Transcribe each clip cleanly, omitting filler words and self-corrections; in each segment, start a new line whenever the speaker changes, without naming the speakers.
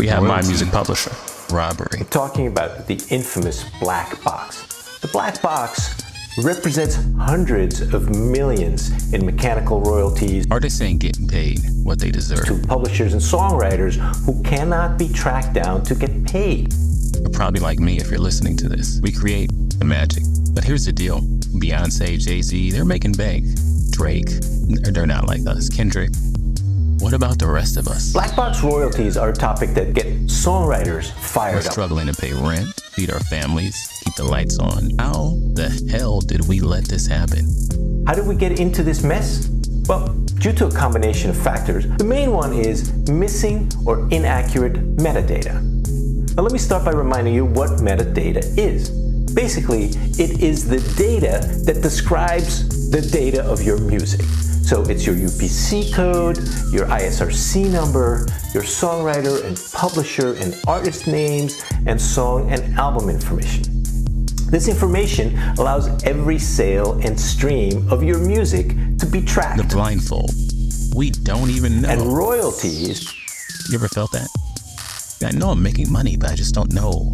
We have
Royalties.
MyMusicPublisher.
Robbery.
We're talking about the infamous black box. The black box represents hundreds of millions in mechanical royalties
Artists ain't getting paid what they deserve.
to publishers and songwriters who cannot be tracked down to get paid.
You're probably like me if you're listening to this. We create the magic. But here's the deal. Beyonce, Jay-Z, they're making bank. Drake, they're not like us. Kendrick. What about the rest of us?
Black box royalties are a topic that get songwriters
We're
fired up.
struggling to pay rent, feed our families, keep the lights on. How the hell did we let this happen?
How did we get into this mess? Well, due to a combination of factors. The main one is missing or inaccurate metadata. Now let me start by reminding you what metadata is. Basically, it is the data that describes the data of your music. So it's your UPC code, your ISRC number, your songwriter and publisher and artist names, and song and album information. This information allows every sale and stream of your music to be tracked.
The blindfold. We don't even know.
And royalties,
You ever felt that? I know I'm making money, but I just don't know.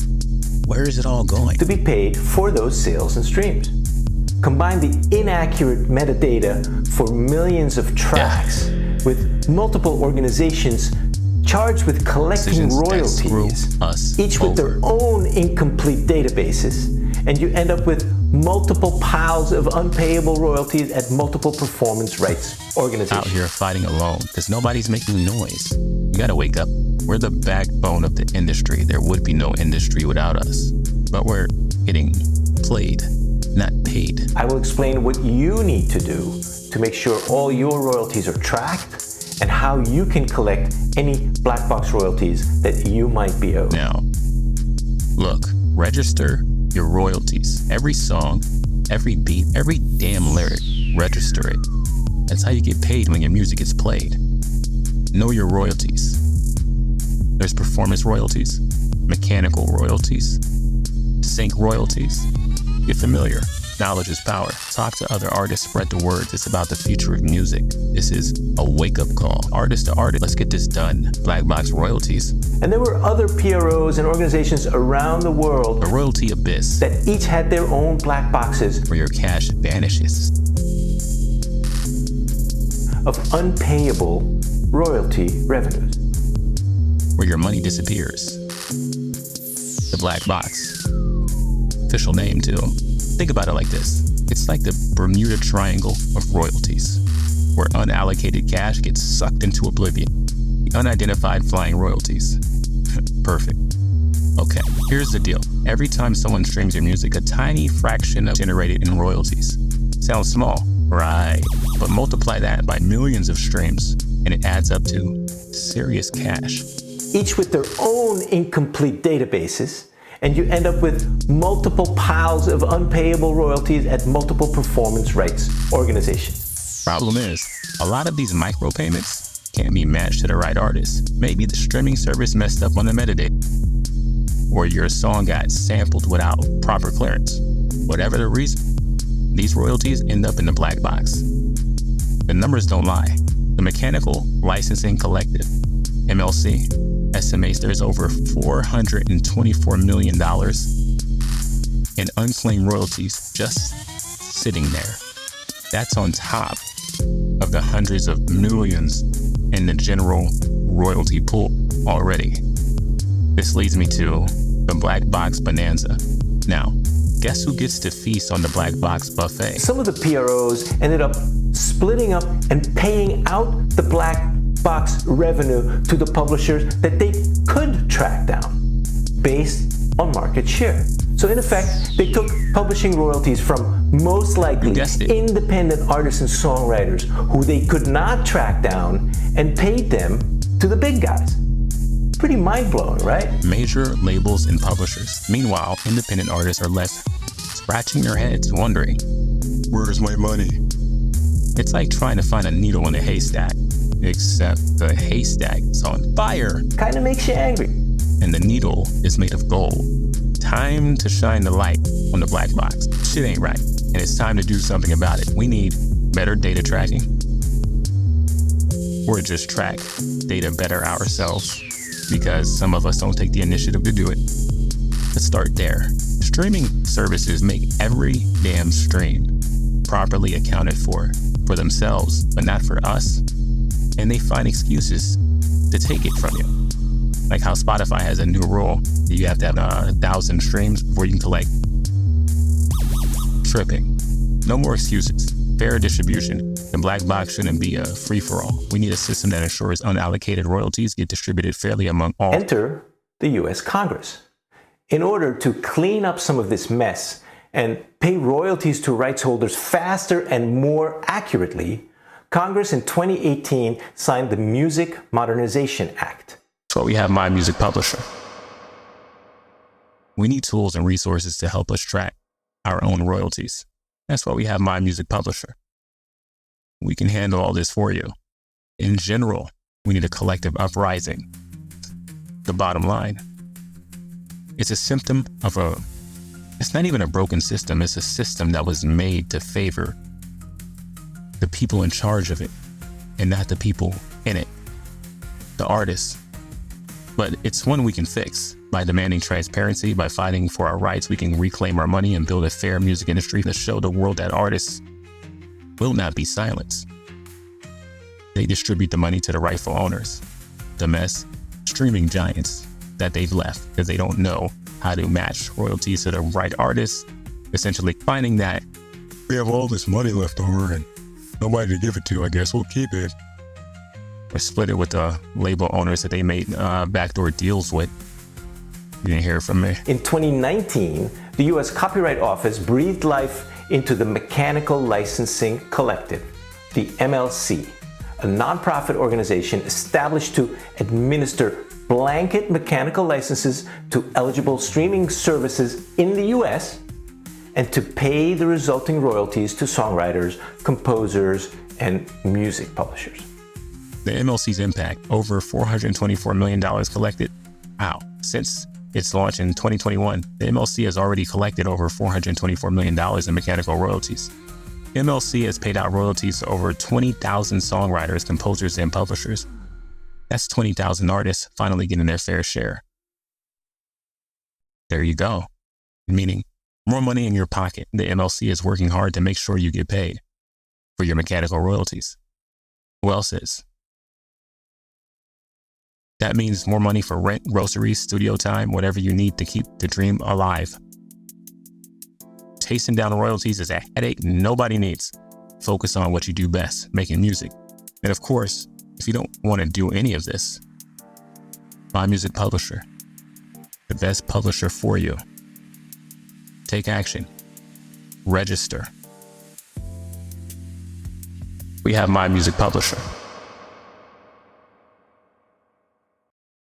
Where is it all going?
to be paid for those sales and streams. Combine the inaccurate metadata for millions of tracks with multiple organizations charged with collecting
Decisions that screw
royalties,
us
each with their
over.
own incomplete databases, and you end up with multiple piles of unpayable royalties at multiple performance rights organizations.
Out here fighting alone because nobody's making noise. You gotta wake up. We're the backbone of the industry. There would be no industry without us. But we're getting played, not paid.
I will explain what you need to do to make sure all your royalties are tracked and how you can collect any black box royalties that you might be owed.
Now, look, register your royalties. Every song, every beat, every damn lyric, register it. That's how you get paid when your music gets played. Know your royalties. There's performance royalties, mechanical royalties, sync royalties. Get familiar. Knowledge is power. Talk to other artists, spread the word. It's about the future of music. This is a wake-up call. Artist to artist, let's get this done. Black box royalties.
And there were other PROs and organizations around the world
The royalty abyss,
that each had their own black boxes
where your cash vanishes.
of unpayable royalty revenues.
Where your money disappears. The black box. Official name, too. Think about it like this. It's like the Bermuda Triangle of royalties, where unallocated cash gets sucked into oblivion. The unidentified flying royalties. Perfect. Okay, here's the deal. Every time someone streams your music, a tiny fraction of generated in royalties. Sounds small, right? But multiply that by millions of streams, and it adds up to serious cash.
Each with their own incomplete databases, and you end up with multiple piles of unpayable royalties at multiple performance rights organizations.
Problem is, a lot of these micropayments can't be matched to the right artist. Maybe the streaming service messed up on the metadata, or your song got sampled without proper clearance. Whatever the reason, these royalties end up in the black box. The numbers don't lie. The Mechanical Licensing Collective, MLC, estimates there's over $424 million in unclaimed royalties just sitting there. That's on top of the hundreds of millions in the general royalty pool already. This leads me to the black box bonanza. Now, guess who gets to feast on the black box buffet?
Some of the PROs ended up splitting up and paying out the black box revenue to the publishers that they could track down based on market share. So in effect, they took publishing royalties from most likely independent artists and songwriters who they could not track down and paid them to the big guys. Pretty mind-blowing, right?
Major labels and publishers. Meanwhile, independent artists are left scratching their heads wondering, where's my money? It's like trying to find a needle in a haystack, except the haystack is on fire.
Kind of makes you angry.
And the needle is made of gold. Time to shine the light on the black box. Shit ain't right, and it's time to do something about it. We need better data tracking, or just track data better ourselves. because some of us don't take the initiative to do it. Let's start there. Streaming services make every damn stream properly accounted for themselves, but not for us. And they find excuses to take it from you. Like how Spotify has a new rule that you have to have 1,000 streams before you can collect. Tripping. No more excuses. Fair distribution. The black box shouldn't be a free-for-all. We need a system that ensures unallocated royalties get distributed fairly among all.
Enter the U.S. Congress. In order to clean up some of this mess and pay royalties to rights holders faster and more accurately, Congress in 2018 signed the Music Modernization Act.
That's why we have MyMusicPublisher. We need tools and resources to help us track our own royalties. That's why we have MyMusicPublisher. We can handle all this for you. In general, we need a collective uprising. The bottom line, it's a symptom of it's not even a broken system, it's a system that was made to favor the people in charge of it and not the people in it, the artists. But it's one we can fix. By demanding transparency, by fighting for our rights, we can reclaim our money and build a fair music industry to show the world that artists will not be silenced. They distribute the money to the rightful owners, the streaming giants that they've left because they don't know how to match royalties to the right artists, essentially finding that we have all this money left over and nobody to give it to, I guess we'll keep it. Or split it with the label owners that they made backdoor deals with. You didn't hear from me.
In 2019, the U.S. Copyright Office breathed life into the Mechanical Licensing Collective, the MLC, a nonprofit organization established to administer blanket mechanical licenses to eligible streaming services in the U.S. and to pay the resulting royalties to songwriters, composers, and music publishers.
The MLC's impact, over $424 million collected. Wow. Since its launch in 2021, the MLC has already collected over $424 million in mechanical royalties. MLC has paid out royalties to over 20,000 songwriters, composers, and publishers. That's 20,000 artists finally getting their fair share. There you go. Meaning, more money in your pocket. The MLC is working hard to make sure you get paid for your mechanical royalties. Who else is? That means more money for rent, groceries, studio time, whatever you need to keep the dream alive. Chasing down royalties is a headache nobody needs. Focus on what you do best, making music. And of course, if you don't want to do any of this, MyMusicPublisher, the best publisher for you. Take action. Register. We have MyMusicPublisher.